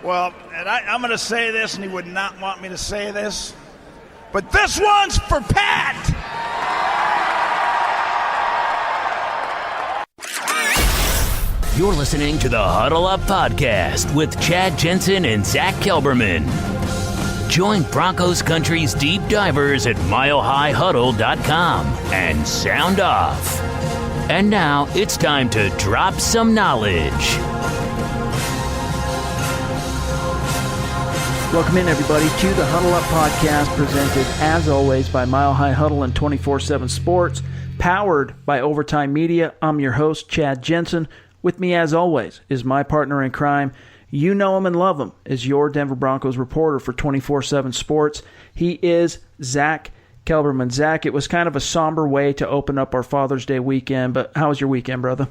Well, and I'm going to say this, and he would not want me to say this, but this one's for Pat! You're listening to the Huddle Up Podcast with Chad Jensen and Zack Kelberman. Join Broncos Country's deep divers at milehighhuddle.com and sound off. And now it's time to drop some knowledge. Welcome in, everybody, to the Huddle Up Podcast, presented, as always, by Mile High Huddle and 24/7 Sports, powered by Overtime Media. I'm your host, Chad Jensen. With me, as always, is my partner in crime. You know him and love him as your Denver Broncos reporter for 24/7 Sports. He is Zack Kelberman. Zack, it was kind of a somber way to open up our Father's Day weekend, but how was your weekend, brother?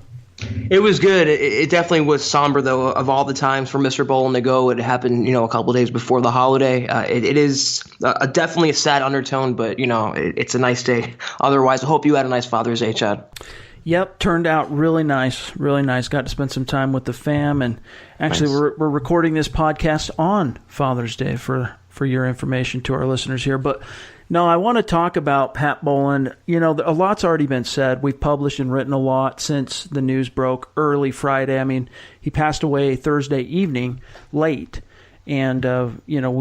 It was good. It definitely was somber, though. Of all the times for Mr. Bowlen to go, it happened, a couple of days before the holiday. It is definitely a sad undertone, but, it's a nice day. Otherwise, I hope you had a nice Father's Day, Chad. Yep, turned out really nice, really nice. Got to spend some time with the fam, and actually nice. We're recording this podcast on Father's Day for your information to our listeners here. But no, I want to talk about Pat Bowlen. A lot's already been said. We've published and written a lot since the news broke early Friday. I mean, he passed away Thursday evening, late. And,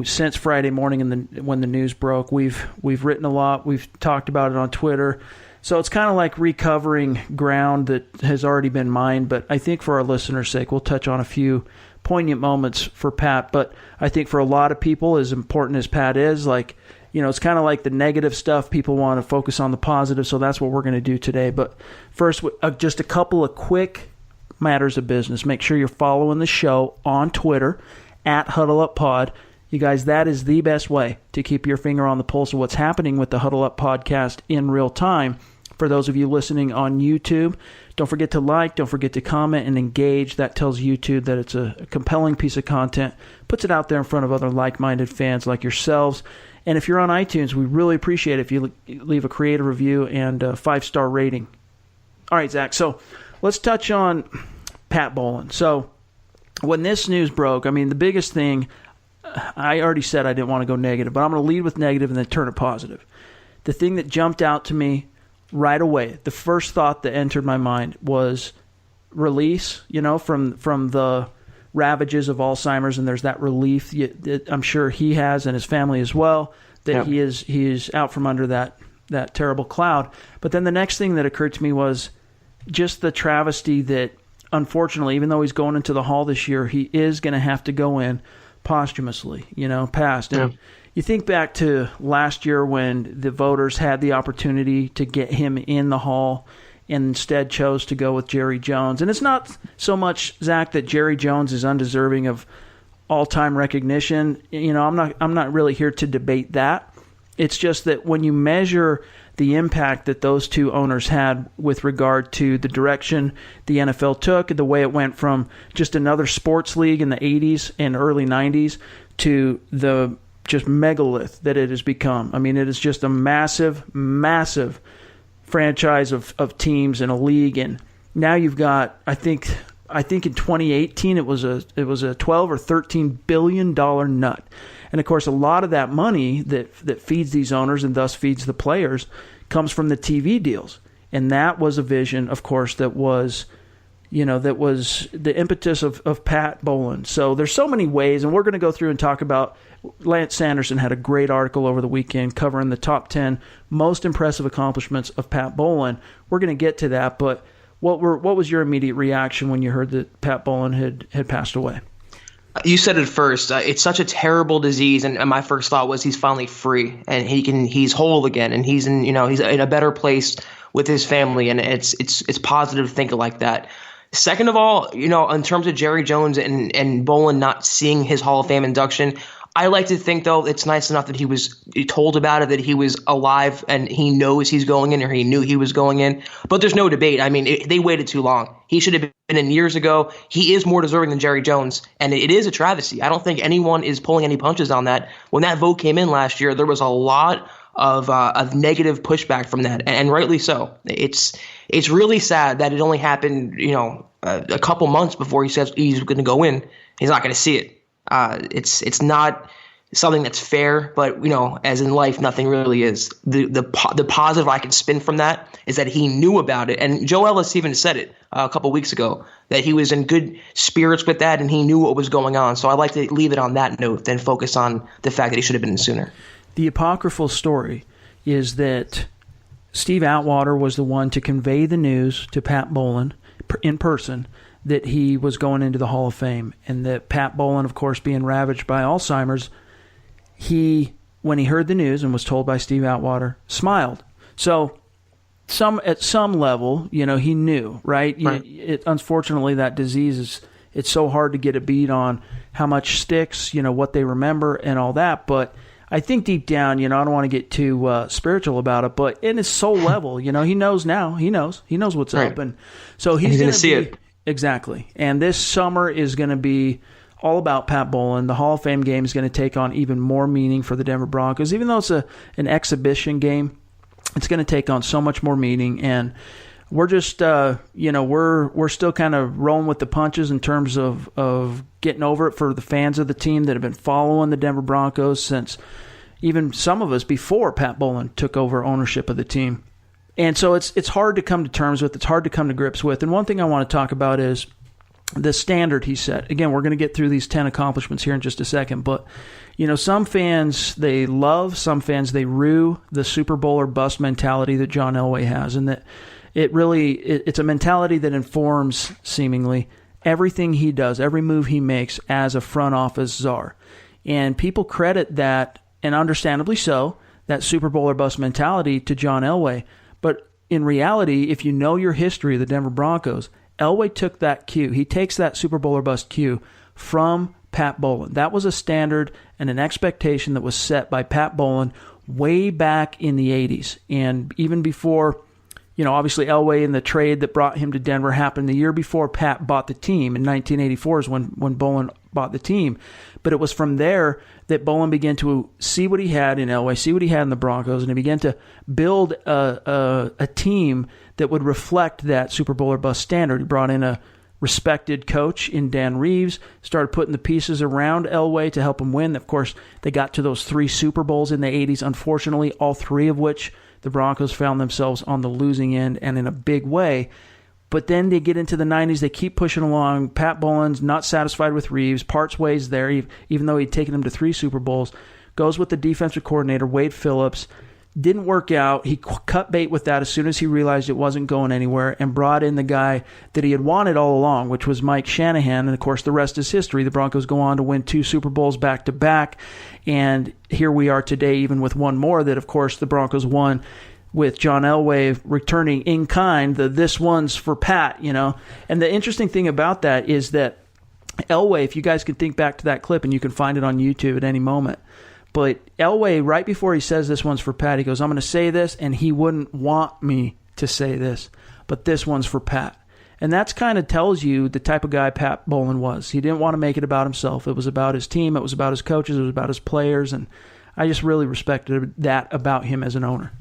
since Friday morning when the news broke, we've written a lot. We've talked about it on Twitter. So it's kind of like recovering ground that has already been mined. But I think for our listeners' sake, we'll touch on a few poignant moments for Pat. But I think for a lot of people, as important as Pat is, it's kind of like the negative stuff. People want to focus on the positive. So that's what we're going to do today. But first, just a couple of quick matters of business. Make sure you're following the show on Twitter at HuddleUpPod. You guys, that is the best way to keep your finger on the pulse of what's happening with the Huddle Up Podcast in real time. For those of you listening on YouTube, don't forget to like, don't forget to comment and engage. That tells YouTube that it's a compelling piece of content, puts it out there in front of other like-minded fans like yourselves. And if you're on iTunes, we really appreciate it if you leave a creative review and a 5-star rating. All right, Zach, so let's touch on Pat Bowlen. So when this news broke, I mean, the biggest thing, I already said I didn't want to go negative, but I'm going to lead with negative and then turn it positive. The thing that jumped out to me right away, the first thought that entered my mind was release, from the ravages of Alzheimer's, and there's that relief that I'm sure he has and his family as well, that he is out from under that terrible cloud. But then the next thing that occurred to me was just the travesty that, unfortunately, even though he's going into the Hall this year, he is going to have to go in posthumously, passed. And you think back to last year when the voters had the opportunity to get him in the Hall and instead chose to go with Jerry Jones. And it's not so much, Zach, that Jerry Jones is undeserving of all-time recognition. I'm not really here to debate that. It's just that when you measure the impact that those two owners had with regard to the direction the NFL took, the way it went from just another sports league in the 80s and early 90s to the just megalith that it has become. I mean, it is just a massive, massive franchise of teams in a league. And now you've got, I think in 2018 it was a 12 or 13 billion dollar nut. And of course, a lot of that money that feeds these owners and thus feeds the players comes from the TV deals. And that was a vision, of course, that was the impetus of Pat Bowlen. So there's so many ways, and we're going to go through and talk about. Lance Sanderson had a great article over the weekend covering the top 10 most impressive accomplishments of Pat Bowlen. We're going to get to that, but what was your immediate reaction when you heard that Pat Bowlen had passed away? You said it first. It's such a terrible disease, and my first thought was he's finally free and he's whole again, and he's in a better place with his family, and it's positive to think like that. Second of all, in terms of Jerry Jones and Bowlen not seeing his Hall of Fame induction, I like to think, though, it's nice enough that he was told about it, that he was alive and he knows he's going in, or he knew he was going in. But there's no debate. I mean, they waited too long. He should have been in years ago. He is more deserving than Jerry Jones, and it is a travesty. I don't think anyone is pulling any punches on that. When that vote came in last year, there was a lot of negative pushback from that, and rightly so. It's really sad that it only happened, a couple months before he says he's going to go in. He's not going to see it. It's not something that's fair, but as in life, nothing really is. The positive I can spin from that is that he knew about it, and Joe Ellis even said it a couple weeks ago that he was in good spirits with that, and he knew what was going on. So I like to leave it on that note than focus on the fact that he should have been in sooner. The apocryphal story is that Steve Atwater was the one to convey the news to Pat Bowlen in person that he was going into the Hall of Fame, and that Pat Bowlen, of course, being ravaged by Alzheimer's, when he heard the news and was told by Steve Atwater, smiled. So at some level, he knew, right? Unfortunately, that disease it's so hard to get a beat on how much sticks, what they remember and all that. But I think deep down, I don't want to get too spiritual about it, but in his soul level, he knows now. He knows what's up. And so he's going to see it. Exactly. And this summer is going to be all about Pat Bowlen. The Hall of Fame game is going to take on even more meaning for the Denver Broncos. Even though it's an exhibition game, it's going to take on so much more meaning. And we're just, we're still kind of rolling with the punches in terms of getting over it for the fans of the team that have been following the Denver Broncos since even some of us before Pat Bowlen took over ownership of the team. And so it's hard to come to terms with. It's hard to come to grips with. And one thing I want to talk about is the standard he set. Again, we're going to get through these 10 accomplishments here in just a second. But, some fans, they love, some fans, they rue the Super Bowl or bust mentality that John Elway has. And that it's a mentality that informs, seemingly, everything he does, every move he makes as a front office czar. And people credit that, and understandably so, that Super Bowl or bust mentality to John Elway. But in reality, if you know your history of the Denver Broncos, Elway took that cue. He takes that Super Bowl or bust cue from Pat Bowlen. That was a standard and an expectation that was set by Pat Bowlen way back in the 80s. And even before, obviously Elway and the trade that brought him to Denver happened the year before Pat bought the team. In 1984 is when Bowlen bought the team. But it was from there that Bowlen began to see what he had in Elway, see what he had in the Broncos, and he began to build a team that would reflect that Super Bowl or bust standard. He brought in a respected coach in Dan Reeves, started putting the pieces around Elway to help him win. Of course, they got to those 3 Super Bowls in the 80s, unfortunately, all 3 of which the Broncos found themselves on the losing end and in a big way. But then they get into the 90s, they keep pushing along. Pat Bowlen's not satisfied with Reeves, parts ways there, even though he'd taken him to 3 Super Bowls, goes with the defensive coordinator, Wade Phillips. Didn't work out. He cut bait with that as soon as he realized it wasn't going anywhere, and brought in the guy that he had wanted all along, which was Mike Shanahan. And, of course, the rest is history. The Broncos go on to win 2 Super Bowls back-to-back, and here we are today, even with one more that, of course, the Broncos won with John Elway returning in kind, this one's for Pat, And the interesting thing about that is that Elway, if you guys can think back to that clip, and you can find it on YouTube at any moment, but Elway, right before he says this one's for Pat, he goes, I'm going to say this, and he wouldn't want me to say this, but this one's for Pat. And that's kind of tells you the type of guy Pat Bowlen was. He didn't want to make it about himself. It was about his team. It was about his coaches. It was about his players. And I just really respected that about him as an owner.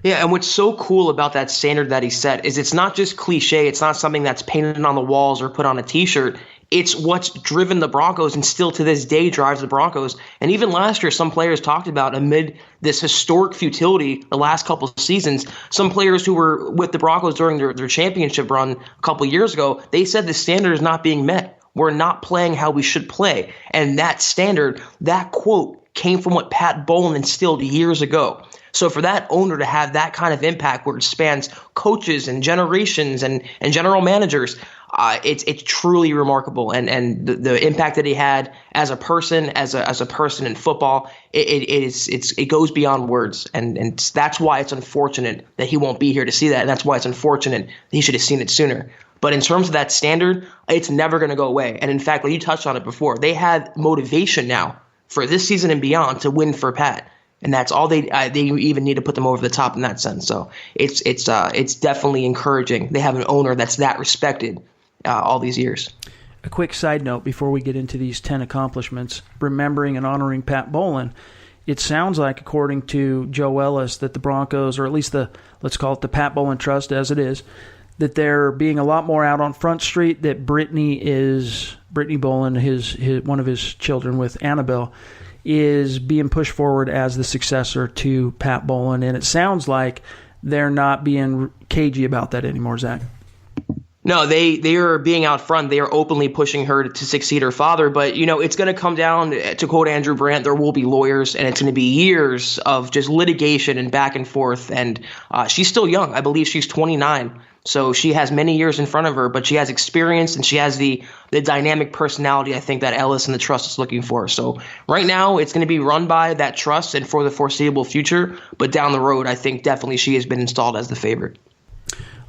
Yeah, and what's so cool about that standard that he set is it's not just cliche. It's not something that's painted on the walls or put on a T-shirt. It's what's driven the Broncos and still to this day drives the Broncos. And even last year, some players talked about amid this historic futility the last couple of seasons, some players who were with the Broncos during their championship run a couple of years ago, they said the standard is not being met. We're not playing how we should play. And that standard, that quote, came from what Pat Bowlen instilled years ago. So for that owner to have that kind of impact where it spans coaches and generations and general managers, it's truly remarkable. And the impact that he had as a person, as a person in football, it goes beyond words. And that's why it's unfortunate that he won't be here to see that. And that's why it's unfortunate that he should have seen it sooner. But in terms of that standard, it's never going to go away. And in fact, like you touched on it before, they have motivation now for this season and beyond to win for Pat. And that's all they even need to put them over the top in that sense. So it's definitely encouraging. They have an owner that's that respected all these years. A quick side note before we get into these 10 accomplishments, remembering and honoring Pat Bowlen, it sounds like, according to Joe Ellis, that the Broncos, or at least let's call it the Pat Bowlen Trust as it is, that they're being a lot more out on Front Street, that Brittany is Brittany Bowlen, his one of his children with Annabelle, is being pushed forward as the successor to Pat Bowlen, and it sounds like they're not being cagey about that anymore, Zach. No, they are being out front. They are openly pushing her to succeed her father. But, it's going to come down, to quote Andrew Brandt, there will be lawyers, and it's going to be years of just litigation and back and forth. And she's still young. I believe she's 29. So she has many years in front of her, but she has experience and she has the dynamic personality I think that Ellis and the trust is looking for. So right now it's going to be run by that trust and for the foreseeable future. But down the road, I think definitely she has been installed as the favorite.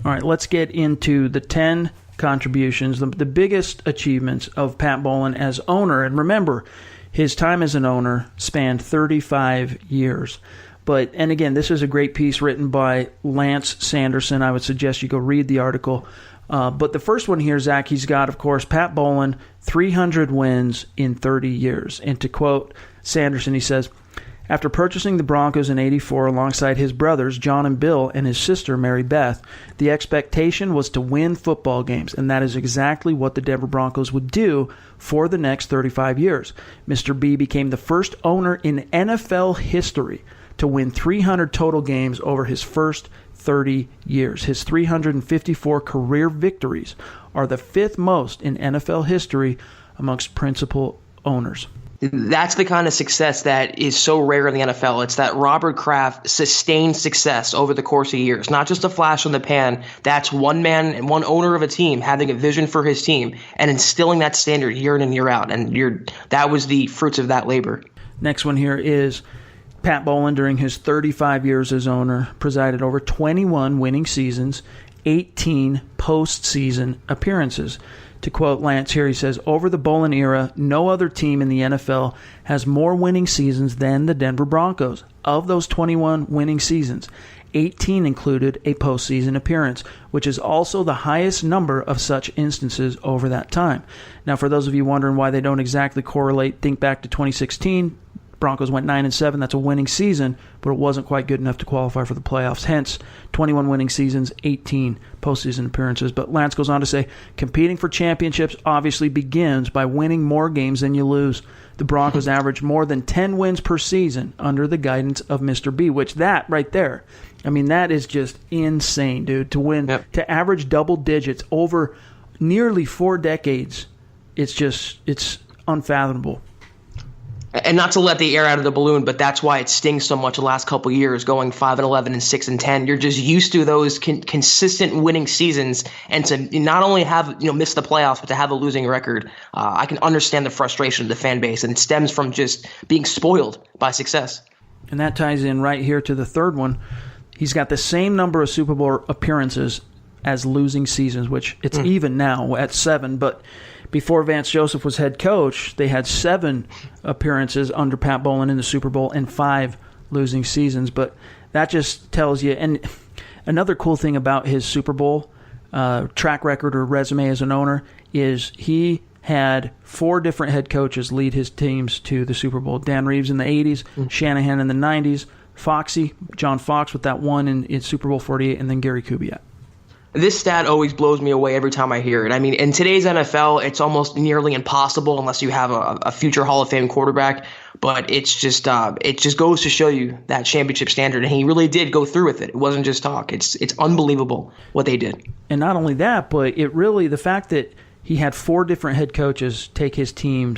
All right, let's get into the 10 contributions, the biggest achievements of Pat Bowlen as owner. And remember, his time as an owner spanned 35 years. And again, this is a great piece written by Lance Sanderson. I would suggest you go read the article. But the first one here, Zach, he's got, of course, Pat Bowlen, 300 wins in 30 years. And to quote Sanderson, he says, after purchasing the Broncos in '84 alongside his brothers, John and Bill, and his sister, Mary Beth, the expectation was to win football games, and that is exactly what the Denver Broncos would do for the next 35 years. Mr. B became the first owner in NFL history to win 300 total games over his first 30 years. His 354 career victories are the fifth most in NFL history amongst principal owners. That's the kind of success that is so rare in the NFL. It's that Robert Kraft sustained success over the course of years, not just a flash in the pan. That's one man and one owner of a team having a vision for his team and instilling that standard year in and year out. And that was the fruits of that labor. Next one here is Pat Bowlen, during his 35 years as owner, presided over 21 winning seasons, 18 postseason appearances. To quote Lance here, he says, over the Bowlen era, no other team in the NFL has more winning seasons than the Denver Broncos. Of those 21 winning seasons, 18 included a postseason appearance, which is also the highest number of such instances over that time. Now, for those of you wondering why they don't exactly correlate, think back to 2016. Broncos went 9-7. That's a winning season, but it wasn't quite good enough to qualify for the playoffs. Hence, 21 winning seasons, 18 postseason appearances. But Lance goes on to say, competing for championships obviously begins by winning more games than you lose. The Broncos averaged more than 10 wins per season under the guidance of Mr. B, which that right there, I mean, that is just insane, dude. To win, to average double digits over nearly 4 decades, it's unfathomable. And not to let the air out of the balloon, but that's why it stings so much the last couple of years, going 5-11 and 6-10. You're just used to those consistent winning seasons, and to not only have miss the playoffs, but to have a losing record. I can understand the frustration of the fan base, and it stems from just being spoiled by success. And that ties in right here to the third one. He's got the same number of Super Bowl appearances as losing seasons, which it's even now at 7, but before Vance Joseph was head coach, they had 7 appearances under Pat Bowlen in the Super Bowl and 5 losing seasons. But that just tells you. And another cool thing about his Super Bowl track record or resume as an owner is he had 4 different head coaches lead his teams to the Super Bowl. Dan Reeves in the 80s, Shanahan in the 90s, John Fox with that one in Super Bowl 48, and then Gary Kubiak. This stat always blows me away every time I hear it. I mean, in today's NFL, it's almost nearly impossible unless you have a future Hall of Fame quarterback. But it just goes to show you that championship standard, and he really did go through with it. It wasn't just talk. It's unbelievable what they did. And not only that, but the fact that he had 4 different head coaches take his team,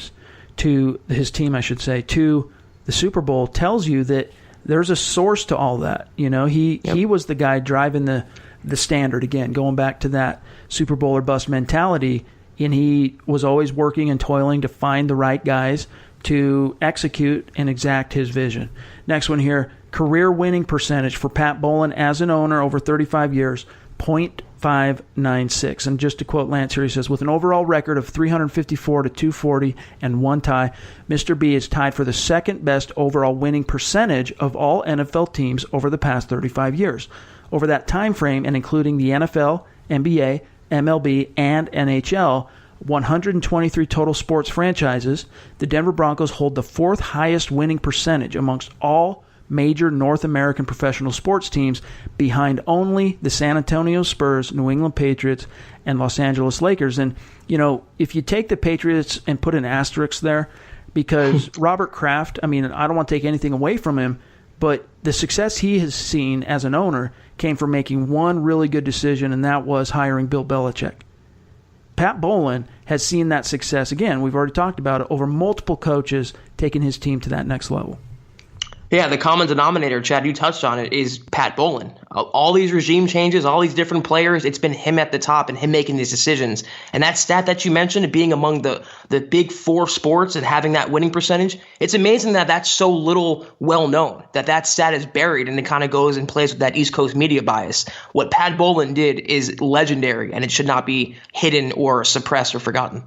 to the Super Bowl tells you that there's a source to all that. He was the guy driving the standard, again, going back to that Super Bowl or bust mentality, and he was always working and toiling to find the right guys to execute and exact his vision. Next one here, career winning percentage for Pat Bowlen as an owner over 35 years, .596. And just to quote Lance here, he says, with an overall record of 354 to 240 and 1 tie, Mr. B is tied for the second best overall winning percentage of all NFL teams over the past 35 years. Over that time frame, and including the NFL, NBA, MLB, and NHL, 123 total sports franchises, the Denver Broncos hold the 4th highest winning percentage amongst all major North American professional sports teams, behind only the San Antonio Spurs, New England Patriots, and Los Angeles Lakers. And, if you take the Patriots and put an asterisk there, because Robert Kraft, I don't want to take anything away from him, but the success he has seen as an owner came from making one really good decision, and that was hiring Bill Belichick. Pat Bowlen has seen that success, again, we've already talked about it, over multiple coaches taking his team to that next level. Yeah, the common denominator, Chad, you touched on it, is Pat Bowlen. All these regime changes, all these different players, it's been him at the top and him making these decisions. And that stat that you mentioned, being among the big four sports and having that winning percentage, it's amazing that that's so little well known, that stat is buried and it kind of goes and plays with that East Coast media bias. What Pat Bowlen did is legendary, and it should not be hidden or suppressed or forgotten.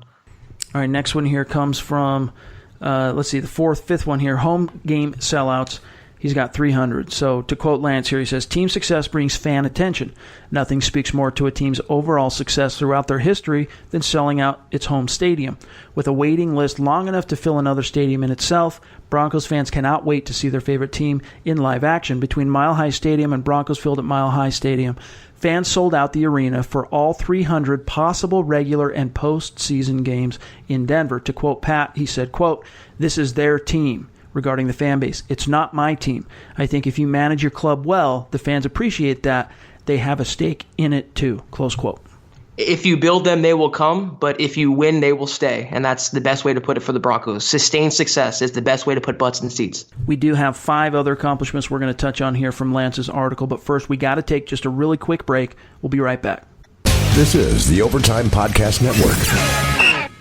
All right, next one here comes from... let's see, the fifth one here, home game sellouts. He's got 300. So to quote Lance here, he says, team success brings fan attention. Nothing speaks more to a team's overall success throughout their history than selling out its home stadium. With a waiting list long enough to fill another stadium in itself, Broncos fans cannot wait to see their favorite team in live action. Between Mile High Stadium and Broncos Field at Mile High Stadium, fans sold out the arena for all 300 possible regular and postseason games in Denver. To quote Pat, he said, quote, "This is their team," regarding the fan base. "It's not my team. I think if you manage your club well, the fans appreciate that. They have a stake in it too," close quote. If you build them, they will come, but if you win, they will stay. And that's the best way to put it for the Broncos. Sustained success is the best way to put butts in seats. We do have 5 other accomplishments we're going to touch on here from Lance's article, but first we got to take just a really quick break. We'll be right back. This is the Overtime Podcast Network.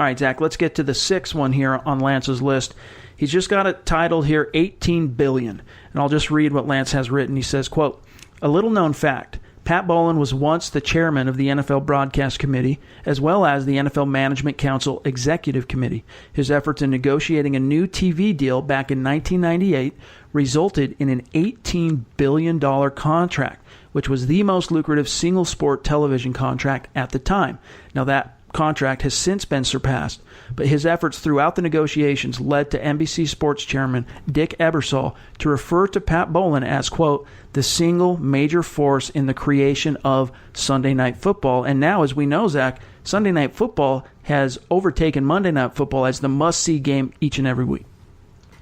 All right, Zach, let's get to the 6th one here on Lance's list. He's just got it titled here, $18 billion. And I'll just read what Lance has written. He says, quote, "A little known fact. Pat Bowlen was once the chairman of the NFL Broadcast Committee, as well as the NFL Management Council Executive Committee. His efforts in negotiating a new TV deal back in 1998 resulted in an $18 billion contract, which was the most lucrative single-sport television contract at the time. Now, that contract has since been surpassed, but his efforts throughout the negotiations led to NBC Sports chairman Dick Ebersol to refer to Pat Bowlen as, quote, the single major force in the creation of Sunday Night Football. And now, as we know, Zach, Sunday Night Football has overtaken Monday Night Football as the must-see game each and every week.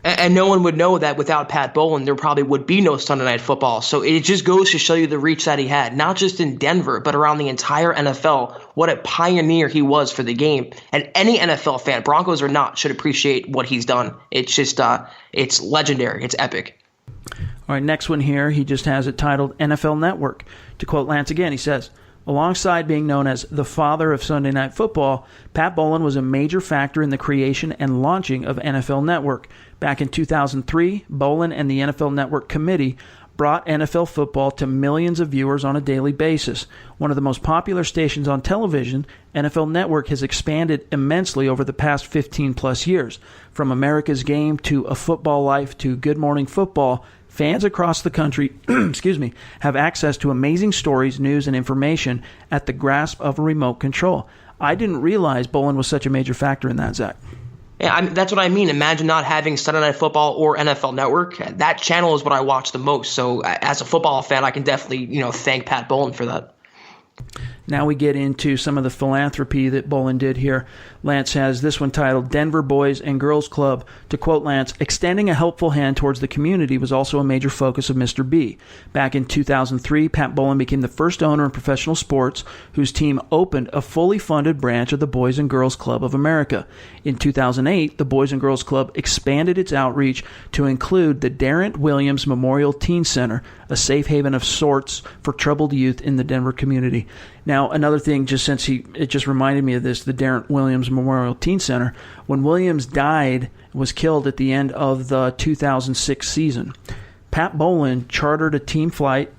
And no one would know that without Pat Bowlen, there probably would be no Sunday Night Football. So it just goes to show you the reach that he had, not just in Denver, but around the entire NFL. What a pioneer he was for the game. And any NFL fan, Broncos or not, should appreciate what he's done. It's just, it's legendary. It's epic. All right, next one here, he just has it titled NFL Network. To quote Lance again, he says, alongside being known as the father of Sunday Night Football, Pat Bowlen was a major factor in the creation and launching of NFL Network. Back in 2003, Bowlen and the NFL Network Committee brought NFL football to millions of viewers on a daily basis. One of the most popular stations on television, NFL Network has expanded immensely over the past 15-plus years. From America's Game to A Football Life to Good Morning Football, fans across the country have access to amazing stories, news, and information at the grasp of a remote control. I didn't realize Bowlen was such a major factor in that, Zach. Yeah, that's what I mean. Imagine not having Sunday Night Football or NFL Network. That channel is what I watch the most. So as a football fan, I can definitely, thank Pat Bowlen for that. Now we get into some of the philanthropy that Bowlen did here. Lance has this one titled Denver Boys and Girls Club. To quote Lance, extending a helpful hand towards the community was also a major focus of Mr. B. Back in 2003, Pat Bowlen became the first owner in professional sports whose team opened a fully funded branch of the Boys and Girls Club of America. In 2008, the Boys and Girls Club expanded its outreach to include the Darrent Williams Memorial Teen Center, a safe haven of sorts for troubled youth in the Denver community. Now, another thing, just since it just reminded me of this, the Darrent Williams Memorial Teen Center, when Williams was killed at the end of the 2006 season, Pat Bowlen chartered a flight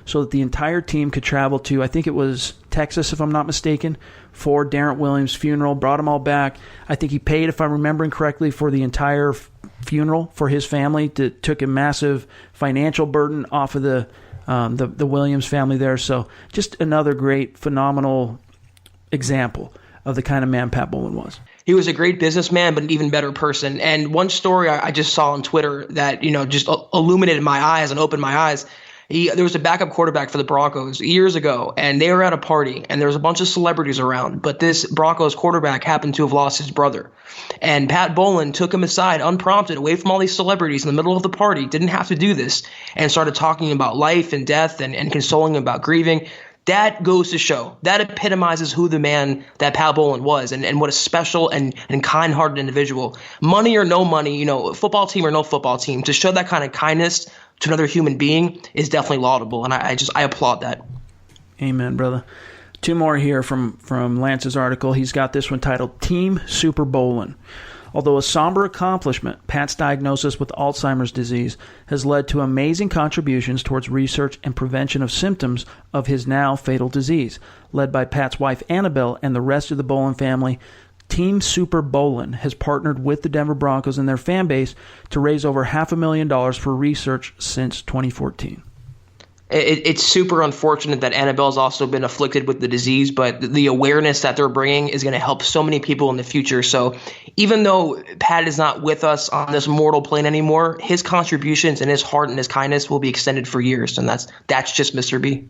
so that the entire team could travel to, I think it was Texas, if I'm not mistaken, for Darrent Williams' funeral, brought them all back. I think he paid, if I'm remembering correctly, for the entire funeral for his family. That took a massive financial burden off of the Williams family there. So just another great, phenomenal example of the kind of man Pat Bowlen was. He was a great businessman, but an even better person. And one story I just saw on Twitter that, just illuminated my eyes and opened my eyes. There was a backup quarterback for the Broncos years ago, and they were at a party, and there was a bunch of celebrities around. But this Broncos quarterback happened to have lost his brother. And Pat Bowlen took him aside, unprompted, away from all these celebrities in the middle of the party, didn't have to do this, and started talking about life and death and consoling him about grieving. That goes to show. That epitomizes who the man that Pat Bowlen was and what a special and kind-hearted individual. Money or no money, football team or no football team, to show that kind of kindness to another human being is definitely laudable, and I applaud that. Amen, brother. Two more here from Lance's article. He's got this one titled Team Super Bowlen. Although a somber accomplishment, Pat's diagnosis with Alzheimer's disease has led to amazing contributions towards research and prevention of symptoms of his now fatal disease. Led by Pat's wife Annabelle and the rest of the Bowlen family, Team Super Bowlen has partnered with the Denver Broncos and their fan base to raise over $500,000 for research since 2014. It's super unfortunate that Annabelle's also been afflicted with the disease, but the awareness that they're bringing is going to help so many people in the future. So even though Pat is not with us on this mortal plane anymore, his contributions and his heart and his kindness will be extended for years, and that's just Mr. B.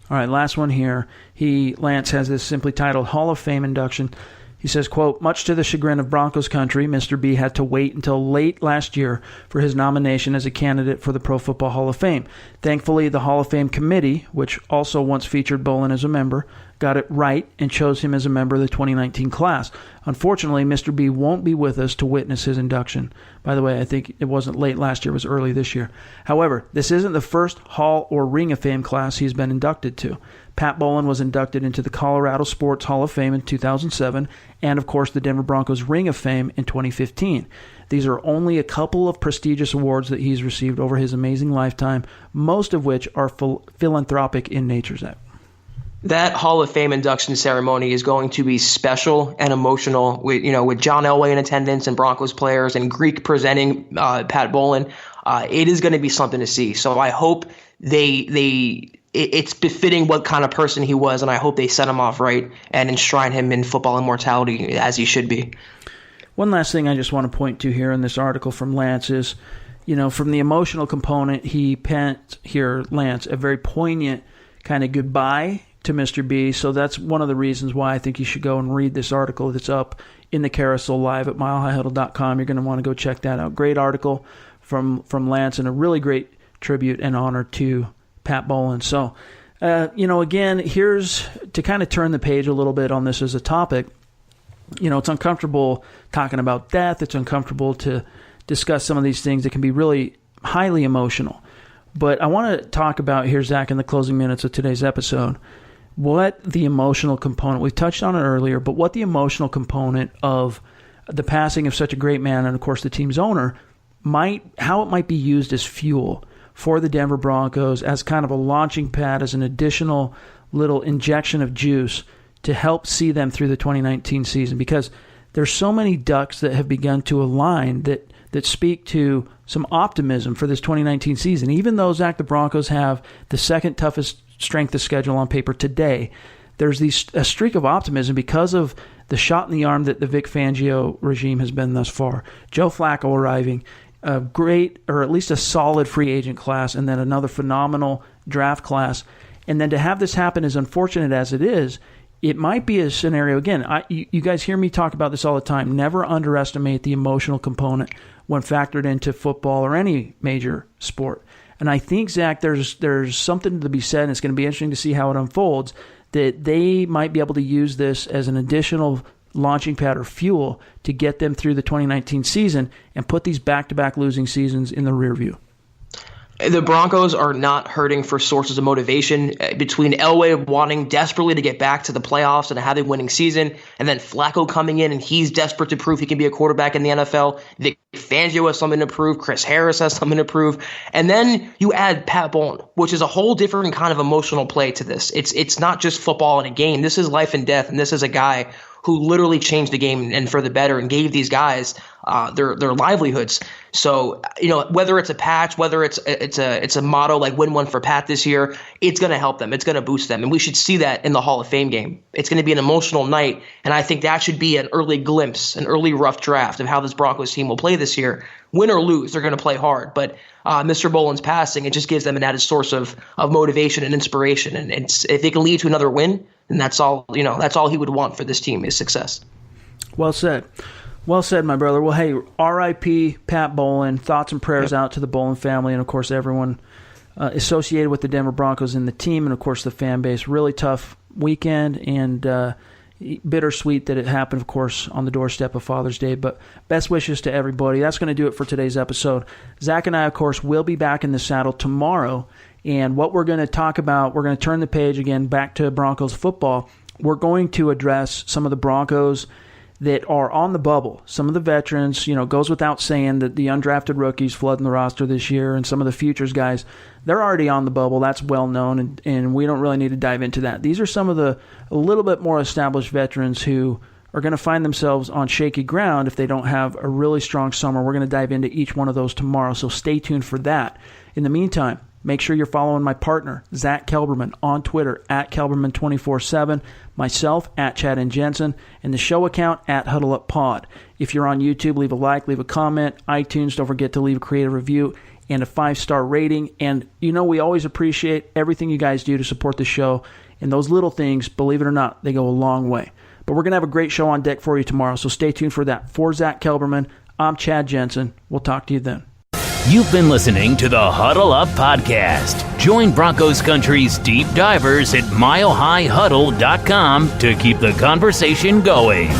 All right, last one here. Lance has this simply titled Hall of Fame induction. He says, quote, much to the chagrin of Broncos country, Mr. B had to wait until late last year for his nomination as a candidate for the Pro Football Hall of Fame. Thankfully, the Hall of Fame committee, which also once featured Bowlen as a member, got it right and chose him as a member of the 2019 class. Unfortunately, Mr. B won't be with us to witness his induction. By the way, I think it wasn't late last year, it was early this year. However, this isn't the first Hall or Ring of Fame class he's been inducted to. Pat Bowlen was inducted into the Colorado Sports Hall of Fame in 2007 and, of course, the Denver Broncos Ring of Fame in 2015. These are only a couple of prestigious awards that he's received over his amazing lifetime, most of which are philanthropic in nature, Zach. That Hall of Fame induction ceremony is going to be special and emotional with John Elway in attendance and Broncos players and Greek presenting Pat Bowlen. It is going to be something to see. So I hope it's befitting what kind of person he was, and I hope they set him off right and enshrine him in football immortality as he should be. One last thing I just want to point to here in this article from Lance is, from the emotional component, he penned here, Lance, a very poignant kind of goodbye to Mr. B. So that's one of the reasons why I think you should go and read this article that's up in the carousel live at milehighhuddle.com. You're going to want to go check that out. Great article from Lance and a really great tribute and honor to Pat Bowlen. So, again, here's to kind of turn the page a little bit on this as a topic. It's uncomfortable talking about death. It's uncomfortable to discuss some of these things that can be really highly emotional. But I want to talk about here, Zach, in the closing minutes of today's episode, what the emotional component, we've touched on it earlier, but what the emotional component of the passing of such a great man and, of course, the team's owner, how it might be used as fuel for the Denver Broncos as kind of a launching pad, as an additional little injection of juice to help see them through the 2019 season, because there's so many ducks that have begun to align that speak to some optimism for this 2019 season. Even though, Zach, the Broncos have the second toughest strength of schedule on paper today, there's a streak of optimism because of the shot in the arm that the Vic Fangio regime has been thus far. Joe Flacco arriving, a great, or at least a solid free agent class, and then another phenomenal draft class. And then to have this happen, as unfortunate as it is, it might be a scenario, again, you guys hear me talk about this all the time, never underestimate the emotional component when factored into football or any major sport. And I think, Zach, there's something to be said, and it's going to be interesting to see how it unfolds, that they might be able to use this as an additional launching pad or fuel to get them through the 2019 season and put these back-to-back losing seasons in the rear view. The Broncos are not hurting for sources of motivation. Between Elway wanting desperately to get back to the playoffs and have a winning season, and then Flacco coming in and he's desperate to prove he can be a quarterback in the NFL. Vic Fangio has something to prove. Chris Harris has something to prove. And then you add Pat Bowlen, which is a whole different kind of emotional play to this. It's not just football in a game. This is life and death, and this is a guy who literally changed the game and for the better and gave these guys their livelihoods. So, whether it's a patch, whether it's a motto like win one for Pat this year, it's going to help them. It's going to boost them. And we should see that in the Hall of Fame game. It's going to be an emotional night. And I think that should be an early glimpse, an early rough draft of how this Broncos team will play this year. Win or lose, they're going to play hard. But Mr. Bowlen's passing, it just gives them an added source of motivation and inspiration. And if it can lead to another win, then that's all he would want for this team is success. Well said. Well said, my brother. Well, hey, R.I.P. Pat Bowlen. Thoughts and prayers out to the Bowlen family and, of course, everyone associated with the Denver Broncos and the team and, of course, the fan base. Really tough weekend and bittersweet that it happened, of course, on the doorstep of Father's Day. But best wishes to everybody. That's going to do it for today's episode. Zach and I, of course, will be back in the saddle tomorrow. And what we're going to talk about, we're going to turn the page again back to Broncos football. We're going to address some of the Broncos that are on the bubble. Some of the veterans, goes without saying that the undrafted rookies flooding the roster this year and some of the futures guys, they're already on the bubble. That's well known, and we don't really need to dive into that. These are some of the a little bit more established veterans who are going to find themselves on shaky ground if they don't have a really strong summer. We're going to dive into each one of those tomorrow, so stay tuned for that. In the meantime, make sure you're following my partner, Zack Kelberman, on Twitter, @Kelberman247, myself, @Chad and Jensen, and the show account, @HuddleUpPod. If you're on YouTube, leave a like, leave a comment. iTunes, don't forget to leave a creative review and a 5-star rating. And, we always appreciate everything you guys do to support the show. And those little things, believe it or not, they go a long way. But we're going to have a great show on deck for you tomorrow, so stay tuned for that. For Zack Kelberman, I'm Chad Jensen. We'll talk to you then. You've been listening to the Huddle Up Podcast. Join Broncos Country's deep divers at milehighhuddle.com to keep the conversation going.